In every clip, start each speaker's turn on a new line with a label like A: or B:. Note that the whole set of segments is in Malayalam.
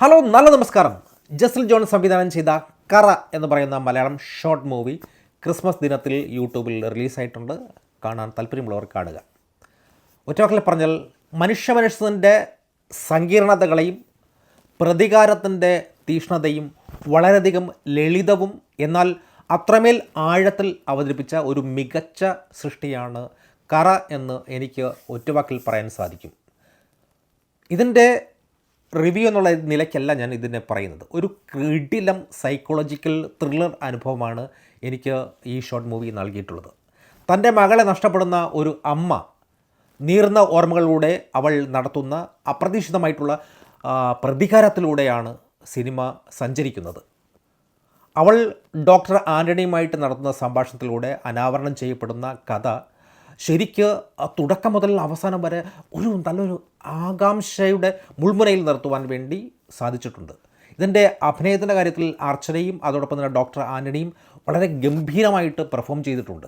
A: ഹലോ, നല്ല നമസ്കാരം. ജസ്റ്റിൽ ജോൺ സംവിധാനം ചെയ്ത കറ എന്ന് പറയുന്ന മലയാളം ഷോർട്ട് മൂവി ക്രിസ്മസ് ദിനത്തിൽ യൂട്യൂബിൽ റിലീസായിട്ടുണ്ട്. കാണാൻ താല്പര്യമുള്ളവർ കാണുക. ഒറ്റവാക്കിൽ പറഞ്ഞാൽ മനുഷ്യൻ്റെ സങ്കീർണതകളെയും പ്രതികാരത്തിൻ്റെ തീക്ഷ്ണതയും വളരെയധികം ലളിതവും എന്നാൽ അത്രമേൽ ആഴത്തിൽ അവതരിപ്പിച്ച ഒരു മികച്ച സൃഷ്ടിയാണ് കറ എന്ന് എനിക്ക് ഒറ്റവാക്കിൽ പറയാൻ സാധിക്കും. ഇതിൻ്റെ റിവ്യൂ എന്നുള്ള നിലയ്ക്കല്ല ഞാൻ ഇതിനെ പറയുന്നത്. ഒരു ക്രിഡിലം സൈക്കോളജിക്കൽ ത്രില്ലർ അനുഭവമാണ് എനിക്ക് ഈ ഷോർട്ട് മൂവി നൽകിയിട്ടുള്ളത്. തൻ്റെ മകളെ നഷ്ടപ്പെടുന്ന ഒരു അമ്മ നീർന്ന ഓർമ്മകളിലൂടെ അവൾ നടത്തുന്ന അപ്രതീക്ഷിതമായിട്ടുള്ള പ്രതികാരത്തിലൂടെയാണ് സിനിമ സഞ്ചരിക്കുന്നത്. അവൾ ഡോക്ടർ ആൻ്റണിയുമായിട്ട് നടത്തുന്ന സംഭാഷണത്തിലൂടെ അനാവരണം ചെയ്യപ്പെടുന്ന കഥ ശരിക്ക് തുടക്കം മുതൽ അവസാനം വരെ ഒരു നല്ലൊരു ആകാംക്ഷയുടെ മുൾമുനയിൽ നിർത്തുവാൻ വേണ്ടി സാധിച്ചിട്ടുണ്ട്. ഇതിൻ്റെ അഭിനയത്തിൻ്റെ കാര്യത്തിൽ അർച്ചനയും അതോടൊപ്പം തന്നെ ഡോക്ടർ ആൻ്റണിയും വളരെ ഗംഭീരമായിട്ട് പെർഫോം ചെയ്തിട്ടുണ്ട്.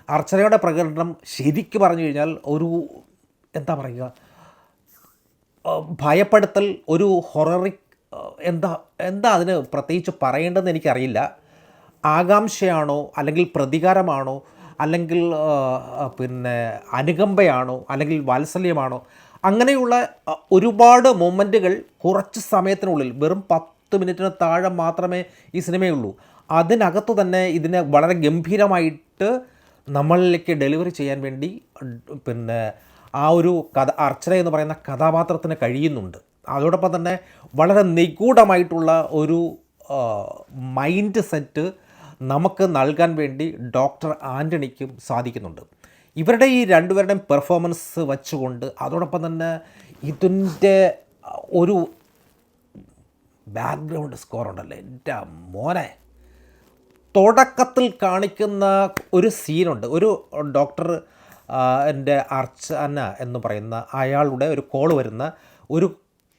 A: അർച്ചനയുടെ പ്രകടനം ശരിക്ക് പറഞ്ഞു കഴിഞ്ഞാൽ ഒരു എന്താ പറയുക, ഭയപ്പെടുത്തൽ, ഒരു ഹൊററിക് എന്താ അതിന് പ്രത്യേകിച്ച് പറയേണ്ടതെന്ന് എനിക്കറിയില്ല. ആകാംക്ഷയാണോ അല്ലെങ്കിൽ പ്രതികാരമാണോ അല്ലെങ്കിൽ അനുകമ്പയാണോ അല്ലെങ്കിൽ വാത്സല്യമാണോ, അങ്ങനെയുള്ള ഒരുപാട് മൊമെൻറ്റുകൾ കുറച്ച് സമയത്തിനുള്ളിൽ, വെറും 10 മിനിറ്റിന് താഴെ മാത്രമേ ഈ സിനിമയുള്ളൂ, അതിനകത്ത് തന്നെ ഇതിനെ വളരെ ഗംഭീരമായിട്ട് നമ്മളിലേക്ക് ഡെലിവറി ചെയ്യാൻ വേണ്ടി ആ ഒരു അർച്ചന എന്ന് പറയുന്ന കഥാപാത്രത്തിന് കഴിയുന്നുണ്ട്. അതോടൊപ്പം തന്നെ വളരെ നിഗൂഢമായിട്ടുള്ള ഒരു മൈൻഡ് സെറ്റ് നമുക്ക് നൽകാൻ വേണ്ടി ഡോക്ടർ ആൻ്റണിക്കും സാധിക്കുന്നുണ്ട്. ഇവരുടെ ഈ രണ്ടുപേരുടെയും പെർഫോമൻസ് വച്ചുകൊണ്ട് അതോടൊപ്പം തന്നെ ഇതിൻ്റെ ഒരു ബാക്ക്ഗ്രൗണ്ട് സ്കോർ ഉണ്ടല്ലോ, എൻ്റെ മോനെ, തുടക്കത്തിൽ കാണിക്കുന്ന ഒരു സീനുണ്ട്. ഒരു ഡോക്ടർ എൻ്റെ അർച്ചന എന്ന് പറയുന്ന അയാളുടെ ഒരു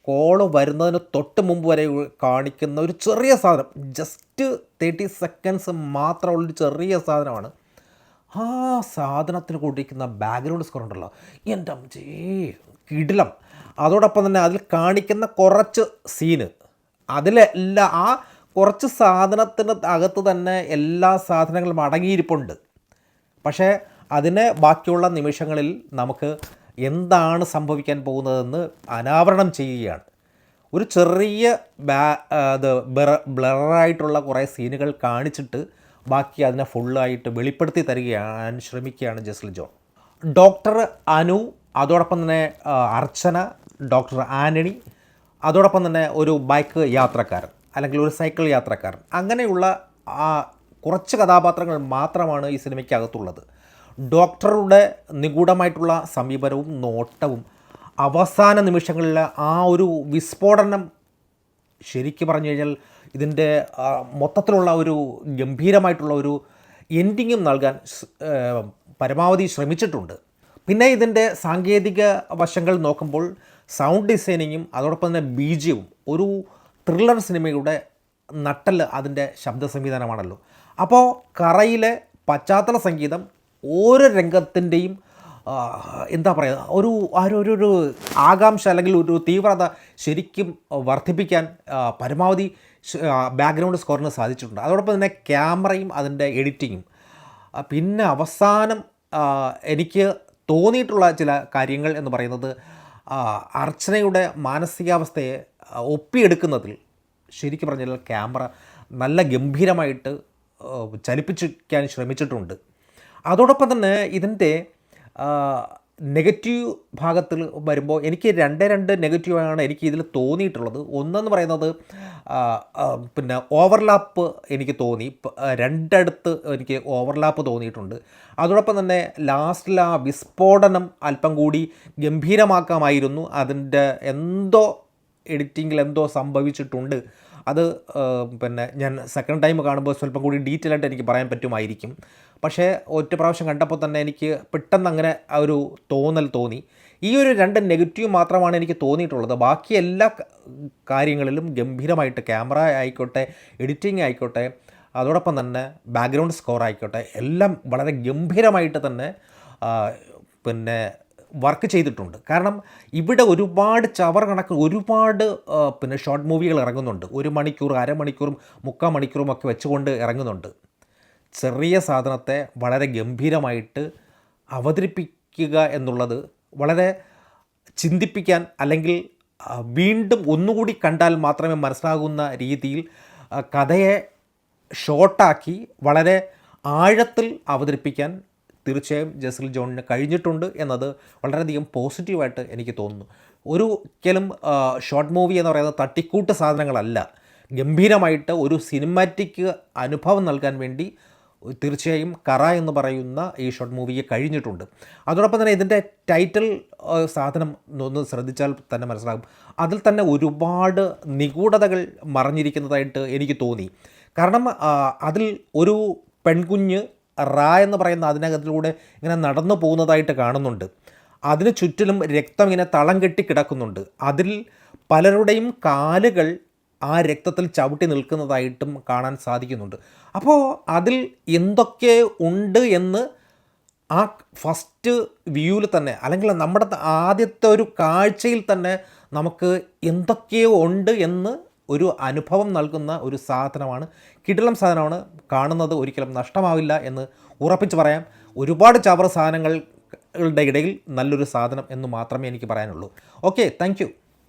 A: കോള് വരുന്നതിന് തൊട്ട് മുമ്പ് വരെ കാണിക്കുന്ന ഒരു ചെറിയ സാധനം, ജസ്റ്റ് 30 സെക്കൻഡ്സ് മാത്രമുള്ളൊരു ചെറിയ സാധനമാണ്. ആ സാധനത്തിന് കൊടുക്കുന്ന ബാക്ക്ഗ്രൗണ്ട് സ്കോർ ഉണ്ടല്ലോ, എൻ്റെ അമ്മേ കിടിലം. അതോടൊപ്പം തന്നെ അതിൽ കാണിക്കുന്ന കുറച്ച് സീന്, അതിലെല്ലാം ആ കുറച്ച് സാധനത്തിന് അകത്ത് തന്നെ എല്ലാ സാധനങ്ങളും അടങ്ങിയിരിപ്പുണ്ട്. പക്ഷേ അതിനെ ബാക്കിയുള്ള നിമിഷങ്ങളിൽ നമുക്ക് എന്താണ് സംഭവിക്കാൻ പോകുന്നതെന്ന് അനാവരണം ചെയ്യുകയാണ്. ഒരു ചെറിയ ബ്ലറായിട്ടുള്ള കുറേ സീനുകൾ കാണിച്ചിട്ട് ബാക്കി അതിനെ ഫുള്ളായിട്ട് വെളിപ്പെടുത്തി തരികയാണ് ശ്രമിക്കുകയാണ് ജസ്റ്റിൽ ജോൺ. ഡോക്ടർ അനു, അതോടൊപ്പം തന്നെ അർച്ചന, ഡോക്ടർ ആൻ്റണി, അതോടൊപ്പം തന്നെ ഒരു ബൈക്ക് യാത്രക്കാരൻ അല്ലെങ്കിൽ ഒരു സൈക്കിൾ യാത്രക്കാരൻ, അങ്ങനെയുള്ള കുറച്ച് കഥാപാത്രങ്ങൾ മാത്രമാണ് ഈ സിനിമയ്ക്കകത്തുള്ളത്. ഡോക്ടറുടെ നിഗൂഢമായിട്ടുള്ള സമീപനവും നോട്ടവും അവസാന നിമിഷങ്ങളിൽ ആ ഒരു വിസ്ഫോടനം ശരിക്കും പറഞ്ഞു കഴിഞ്ഞാൽ ഇതിൻ്റെ മൊത്തത്തിലുള്ള ഒരു ഗംഭീരമായിട്ടുള്ള ഒരു എൻഡിങ്ങും നൽകാൻ പരമാവധി ശ്രമിച്ചിട്ടുണ്ട്. പിന്നെ ഇതിൻ്റെ സാങ്കേതിക വശങ്ങൾ നോക്കുമ്പോൾ സൗണ്ട് ഡിസൈനിങ്ങും അതോടൊപ്പം തന്നെ ബീജിയവും, ഒരു ത്രില്ലർ സിനിമയുടെ നട്ടല് അതിൻ്റെ ശബ്ദ സംവിധാനമാണല്ലോ. അപ്പോൾ കറയിലെ പശ്ചാത്തല സംഗീതം ഓരോ രംഗത്തിൻ്റെയും എന്താ പറയുക, ഒരു ആകാംക്ഷ അല്ലെങ്കിൽ ഒരു തീവ്രത ശരിക്കും വർദ്ധിപ്പിക്കാൻ പരമാവധി ബാക്ക്ഗ്രൗണ്ട് സ്കോറിന് സാധിച്ചിട്ടുണ്ട്. അതോടൊപ്പം തന്നെ ക്യാമറയും അതിൻ്റെ എഡിറ്റിങ്ങും. പിന്നെ അവസാനം എനിക്ക് തോന്നിയിട്ടുള്ള ചില കാര്യങ്ങൾ എന്ന് പറയുന്നത്, അർച്ചനയുടെ മാനസികാവസ്ഥയെ ഒപ്പിയെടുക്കുന്നതിൽ ശരിക്കും പറഞ്ഞാൽ ക്യാമറ നല്ല ഗംഭീരമായിട്ട് ചലിപ്പിക്കാൻ ശ്രമിച്ചിട്ടുണ്ട്. അതോടൊപ്പം തന്നെ ഇതിൻ്റെ നെഗറ്റീവ് ഭാഗത്തിൽ വരുമ്പോൾ എനിക്ക് രണ്ട് നെഗറ്റീവാണ് എനിക്ക് ഇതിൽ തോന്നിയിട്ടുള്ളത്. ഒന്നെന്ന് പറയുന്നത് ഓവർലാപ്പ് എനിക്ക് തോന്നി, രണ്ടിടത്ത് എനിക്ക് ഓവർലാപ്പ് തോന്നിയിട്ടുണ്ട്. അതോടൊപ്പം തന്നെ ലാസ്റ്റിൽ ആ വിസ്ഫോടനം അല്പം കൂടി ഗംഭീരമാക്കാമായിരുന്നു. അതിൻ്റെ എഡിറ്റിങ്ങിൽ എന്തോ സംഭവിച്ചിട്ടുണ്ട്. അത് ഞാൻ സെക്കൻഡ് ടൈം കാണുമ്പോൾ സ്വല്പം കൂടി ഡീറ്റെയിൽ ആയിട്ട് എനിക്ക് പറയാൻ പറ്റുമായിരിക്കും. പക്ഷേ ഒറ്റ പ്രാവശ്യം കണ്ടപ്പോൾ തന്നെ എനിക്ക് പെട്ടെന്ന് അങ്ങനെ ആ ഒരു തോന്നി. ഈ ഒരു 2 നെഗറ്റീവ് മാത്രമാണ് എനിക്ക് തോന്നിയിട്ടുള്ളത്. ബാക്കി എല്ലാ കാര്യങ്ങളിലും ഗംഭീരമായിട്ട്, ക്യാമറ ആയിക്കോട്ടെ, എഡിറ്റിംഗ് ആയിക്കോട്ടെ, അതോടൊപ്പം തന്നെ ബാക്ക്ഗ്രൗണ്ട് സ്കോർ ആയിക്കോട്ടെ, എല്ലാം വളരെ ഗംഭീരമായിട്ട് തന്നെ വർക്ക് ചെയ്തിട്ടുണ്ട്. കാരണം ഇവിടെ ഒരുപാട് ചവർ കണക്ക് ഒരുപാട് പിന്നെ ഷോർട്ട് മൂവികൾ ഇറങ്ങുന്നുണ്ട്. 1 മണിക്കൂർ, അരമണിക്കൂറും 3/4 മണിക്കൂറും ഒക്കെ വെച്ചുകൊണ്ട് ഇറങ്ങുന്നുണ്ട്. ചെറിയ സാധനത്തെ വളരെ ഗംഭീരമായിട്ട് അവതരിപ്പിക്കുക എന്നുള്ളത് വളരെ ചിന്തിപ്പിക്കാൻ, അല്ലെങ്കിൽ വീണ്ടും ഒന്നുകൂടി കണ്ടാൽ മാത്രമേ മനസ്സിലാകുന്ന രീതിയിൽ കഥയെ ഷോർട്ടാക്കി വളരെ ആഴത്തിൽ അവതരിപ്പിക്കാൻ തീർച്ചയായും ജെസിൽ ജോണിന് കഴിഞ്ഞിട്ടുണ്ട് എന്നത് വളരെയധികം പോസിറ്റീവായിട്ട് എനിക്ക് തോന്നുന്നു. ഒരിക്കലും ഷോർട്ട് മൂവി എന്ന് പറയുന്നത് തട്ടിക്കൂട്ട് സാധനങ്ങളല്ല. ഗംഭീരമായിട്ട് ഒരു സിനിമാറ്റിക് അനുഭവം നൽകാൻ വേണ്ടി തീർച്ചയായും കറ എന്ന് പറയുന്ന ഈ ഷോർട്ട് മൂവിക്ക് കഴിഞ്ഞിട്ടുണ്ട്. അതോടൊപ്പം തന്നെ ഇതിൻ്റെ ടൈറ്റിൽ സാധനം ഒന്ന് ശ്രദ്ധിച്ചാൽ തന്നെ മനസ്സിലാകും. അതിൽ തന്നെ ഒരുപാട് നിഗൂഢതകൾ മറഞ്ഞിരിക്കുന്നതായിട്ട് എനിക്ക് തോന്നി. കാരണം അതിൽ ഒരു പെൺകുഞ്ഞ് റാ എന്ന് പറയുന്ന അതിനകത്തിലൂടെ ഇങ്ങനെ നടന്നു പോകുന്നതായിട്ട് കാണുന്നുണ്ട്. അതിന് ചുറ്റിലും രക്തം ഇങ്ങനെ തളം കെട്ടി കിടക്കുന്നുണ്ട്. അതിൽ പലരുടെയും കാലുകൾ ആ രക്തത്തിൽ ചവിട്ടി നിൽക്കുന്നതായിട്ടും കാണാൻ സാധിക്കുന്നുണ്ട്. അപ്പോൾ അതിൽ എന്തൊക്കെ ഉണ്ട് എന്ന് ആ ഫസ്റ്റ് വ്യൂവിൽ തന്നെ, അല്ലെങ്കിൽ നമ്മുടെ ആദ്യത്തെ ഒരു കാഴ്ചയിൽ തന്നെ നമുക്ക് എന്തൊക്കെയോ ഉണ്ട് എന്ന് ഒരു അനുഭവം നൽകുന്ന ഒരു സാധനമാണ്. കിടിലം സാധനമാണ്. കാണുന്നത് ഒരിക്കലും നഷ്ടമാവില്ല എന്ന് ഉറപ്പിച്ച് പറയാം. ഒരുപാട് ചവർ സാധനങ്ങളുടെ ഇടയിൽ നല്ലൊരു സാധനം എന്ന് മാത്രമേ എനിക്ക് പറയാനുള്ളൂ. Okay, thank you.